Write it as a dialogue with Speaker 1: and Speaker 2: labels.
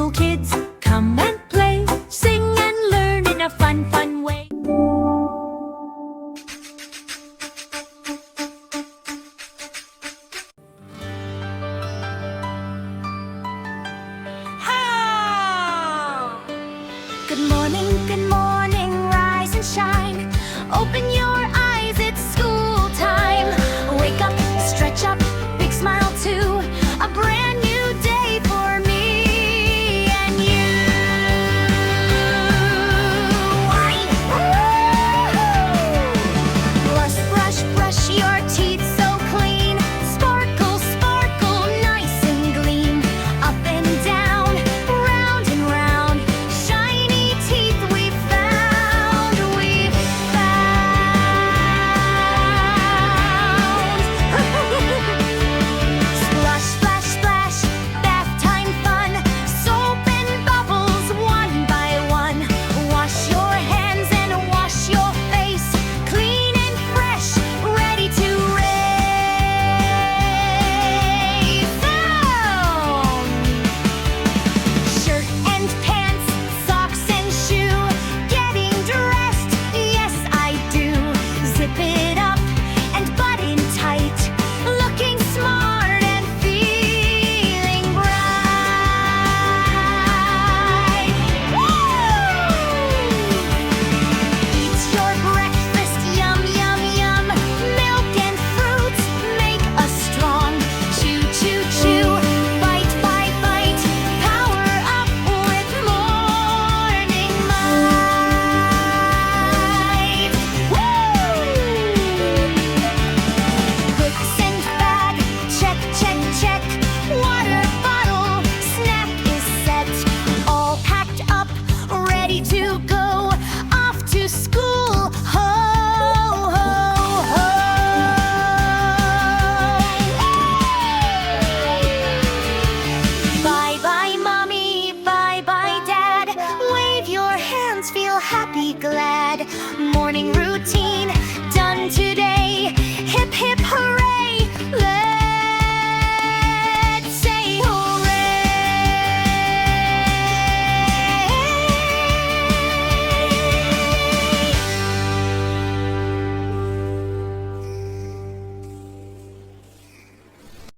Speaker 1: little kids, come and play, sing and learn in a fun, fun way.
Speaker 2: Good morning, rise and shine. Open your eyes, it's school time. Wake up, stretch up, big smile too. A brand new day for me and you. Brush your teeth so clean. Sparkle, sparkle, nice and gleam. Up and down, round and round. Shiny teeth we've found, we've found. Splash, splash, splash, bath time fun. Soap and bubbles one by one. Wash your hands and wash your face. Clean and fresh, ready to race. Shirt and pants, socks and shoe. Getting dressed, yes I do. Zip it up and button tight. Looking smart and feeling bright. Eat your breakfast, yum, yum, yum. Milk and fruits make us strong. Chew, chew, chew, bite by bite. Power up with morning might. Books and bag, check, check, check. Water bottle, snack is set. All packed up, ready to go. Off to school, ho, ho, ho. Bye bye, mommy, bye bye, dad. Wave your hands, feel happy, glad. Morning routine,